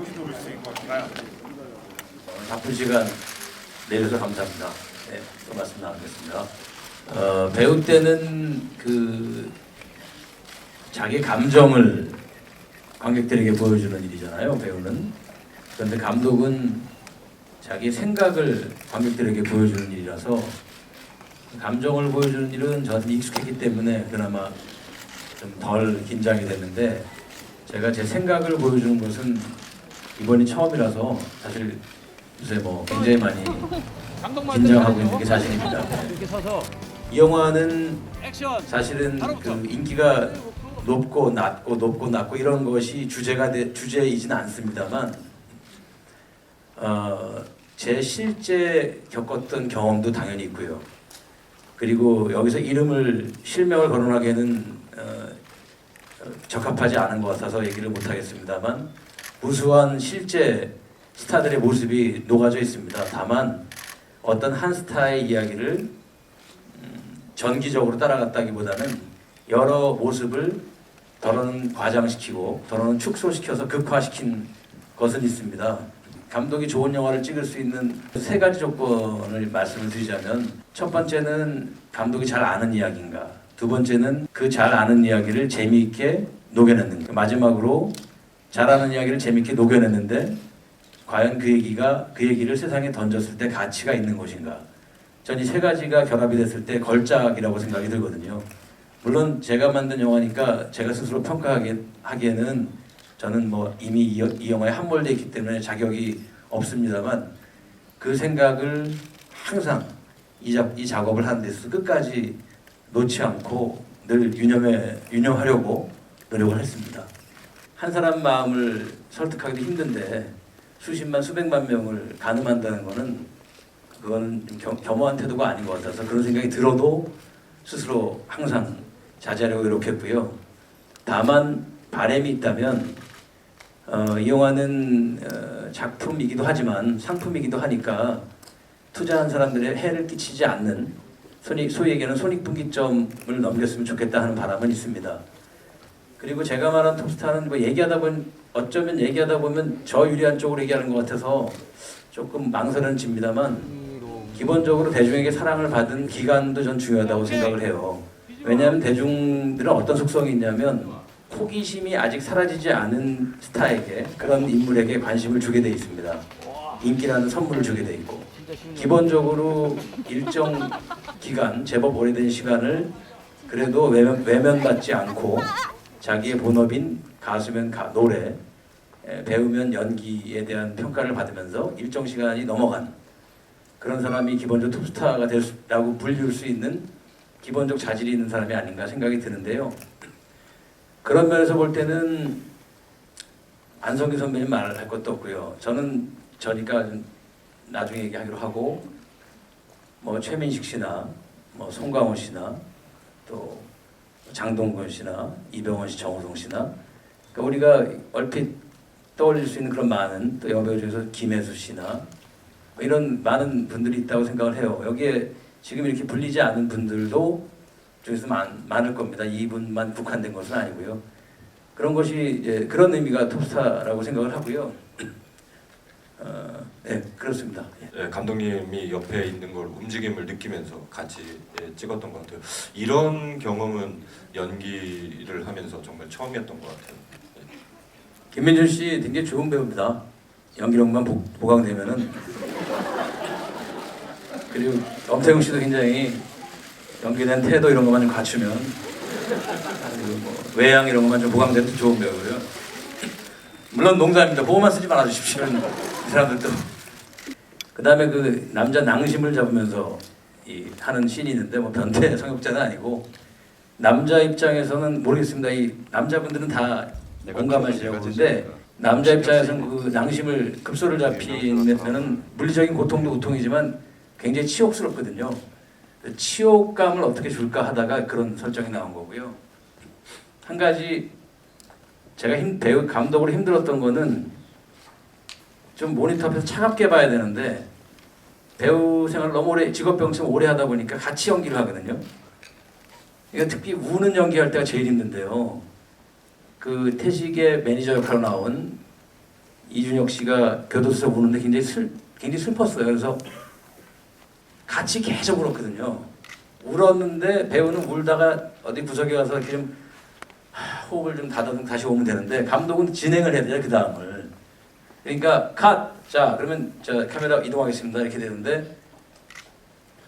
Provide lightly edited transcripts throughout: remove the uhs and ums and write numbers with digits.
의도를 쓰인 것 같나요? 바쁜 시간 내주셔서 감사합니다. 네, 또 말씀 나누겠습니다. 배우 때는 자기 감정을 관객들에게 보여주는 일이잖아요. 배우는. 그런데 감독은 자기 생각을 관객들에게 보여주는 일이라서 감정을 보여주는 일은 저는 익숙했기 때문에 그나마 좀 덜 긴장이 됐는데 제가 제 생각을 보여주는 것은 이번이 처음이라서 사실 요새 굉장히 많이 긴장하고 있는 게 사실입니다. 이 영화는 사실은 인기가 높고 낮고 이런 것이 주제이지는 않습니다만 제 실제 겪었던 경험도 당연히 있고요. 그리고 여기서 실명을 거론하기에는 적합하지 않은 것 같아서 얘기를 못하겠습니다만 무수한 실제 스타들의 모습이 녹아져 있습니다. 다만 어떤 한 스타의 이야기를 전기적으로 따라갔다기보다는 여러 모습을 더러는 과장시키고 더러는 축소시켜서 극화시킨 것은 있습니다. 감독이 좋은 영화를 찍을 수 있는 세 가지 조건을 말씀을 드리자면 첫 번째는 감독이 잘 아는 이야기인가, 두 번째는 그 잘 아는 이야기를 재미있게 녹여냈는가, 마지막으로 잘 아는 이야기를 재미있게 녹여냈는데 과연 그 얘기를 세상에 던졌을 때 가치가 있는 것인가. 전 이 세 가지가 결합이 됐을 때 걸작이라고 생각이 들거든요. 물론 제가 만든 영화니까 제가 스스로 평가하기에는 저는 이미 이 영화에 함몰되어 있기 때문에 자격이 없습니다만 그 생각을 항상 이 작업을 하는 데서 끝까지 놓지 않고 늘 유념하려고 노력을 했습니다. 한 사람 마음을 설득하기도 힘든데 수십만 수백만 명을 가늠한다는 그건 좀 겸허한 태도가 아닌 것 같아서 그런 생각이 들어도 스스로 항상 자제하려고 노력했고요. 다만 바람이 있다면 이 영화는 작품이기도 하지만 상품이기도 하니까 투자한 사람들의 해를 끼치지 않는 소위 얘기하는 손익분기점을 넘겼으면 좋겠다 하는 바람은 있습니다. 그리고 제가 말한 톱스타는 어쩌면 얘기하다 보면 저 유리한 쪽으로 얘기하는 것 같아서 조금 망설여집니다만 기본적으로 대중에게 사랑을 받은 기간도 전 중요하다고 생각을 해요. 왜냐하면 대중들은 어떤 속성이 있냐면 호기심이 아직 사라지지 않은 스타에게, 그런 인물에게 관심을 주게 돼 있습니다. 인기라는 선물을 주게 돼 있고 기본적으로 일정 기간, 제법 오래된 시간을 그래도 외면받지 않고 자기의 본업인 가수면 노래, 배우면 연기에 대한 평가를 받으면서 일정 시간이 넘어간 그런 사람이 기본적으로 톱스타가 되라고 불릴 수 있는 기본적 자질이 있는 사람이 아닌가 생각이 드는데요. 그런 면에서 볼 때는 안성기 선배님 말할 것도 없고요. 저니까 나중에 얘기하기로 하고 최민식 씨나 송강호 씨나 또 장동건 씨나 이병헌 씨, 정우성 씨나 그러니까 우리가 얼핏 떠올릴 수 있는 그런 많은 또 여배우 중에서 김혜수 씨나 이런 많은 분들이 있다고 생각을 해요. 여기에 지금 이렇게 불리지 않은 분들도 중에서 많을 겁니다. 이분만 국한된 것은 아니고요. 그런 것이 이제 그런 의미가 톱스타라고 생각을 하고요. 네, 그렇습니다. 예, 감독님이 옆에 있는 걸 움직임을 느끼면서 같이 찍었던 것 같아요. 이런 경험은 연기를 하면서 정말 처음이었던 것 같아요. 김민준 씨 굉장히 좋은 배우입니다. 연기력만 보강되면은. 그리고 엄태웅 씨도 굉장히 연기된 태도 이런 것만 좀 갖추면, 그리고 외양 이런 것만 좀 보강되면 좋은 배우고요. 물론 농담입니다. 보호만 쓰지 말아주십시오. 이 사람들도. 그 다음에 남자 낭심을 잡으면서 하는 씬이 있는데 변태 성역자는 아니고 남자 입장에서는 모르겠습니다. 이 남자분들은 다 공감하시려고 하는데 남자 입장에서는 낭심을 급소를 잡히면은 물리적인 고통도 고통이지만 굉장히 치욕스럽거든요. 치욕감을 어떻게 줄까 하다가 그런 설정이 나온 거고요. 한 가지 제가 배우 감독으로 힘들었던 거는 좀 모니터 앞에서 차갑게 봐야 되는데 배우 생활을 너무 오래, 직업병처럼 오래 하다 보니까 같이 연기를 하거든요. 그러니까 특히 우는 연기할 때가 제일 힘든데요. 태식의 매니저 역할로 나온 이준혁 씨가 교도소에서 우는데 굉장히 슬펐어요. 그래서 같이 계속 울었거든요. 울었는데 배우는 울다가 어디 구석에 가서 이렇게 좀 호흡을 좀 다듬고 다시 오면 되는데 감독은 진행을 해야 돼요, 그 다음을. 그러니까 컷! 자 그러면 저 카메라 이동하겠습니다 이렇게 되는데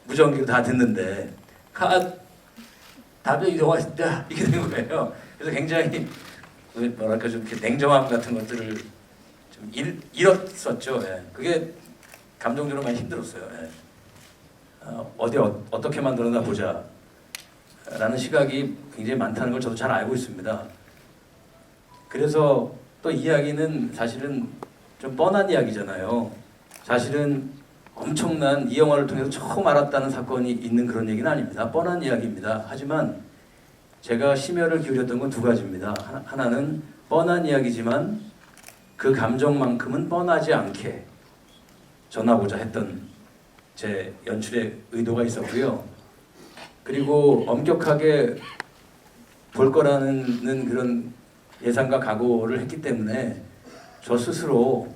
무전기로 다 듣는데 컷! 다음에 이동하겠습니다 이렇게 된 거예요. 그래서 굉장히 뭐랄까 좀 이렇게 냉정함 같은 것들을 좀 잃었었죠. 예. 그게 감정적으로 많이 힘들었어요. 예. 어떻게 만들었나 보자 라는 시각이 굉장히 많다는 걸 저도 잘 알고 있습니다. 그래서 또 이야기는 사실은 좀 뻔한 이야기잖아요. 사실은 엄청난 이 영화를 통해서 처음 알았다는 사건이 있는 그런 얘기는 아닙니다. 뻔한 이야기입니다. 하지만 제가 심혈을 기울였던 건 두 가지입니다. 하나는 뻔한 이야기지만 그 감정만큼은 뻔하지 않게 전하고자 했던 제 연출의 의도가 있었고요. 그리고 엄격하게 볼 거라는 그런 예상과 각오를 했기 때문에 저 스스로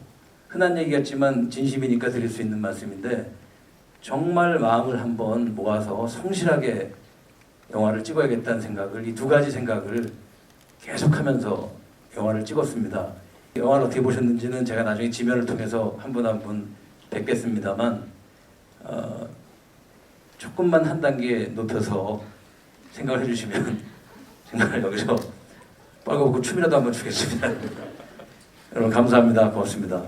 흔한 얘기였지만 진심이니까 드릴 수 있는 말씀인데 정말 마음을 한번 모아서 성실하게 영화를 찍어야겠다는 생각을, 이 두 가지 생각을 계속하면서 영화를 찍었습니다. 영화를 어떻게 보셨는지는 제가 나중에 지면을 통해서 한 분 한 분 뵙겠습니다만 조금만 한 단계 높여서 생각을 해주시면 정말 여기서 빨갛고 춤이라도 한번 추겠습니다. 여러분 감사합니다. 고맙습니다.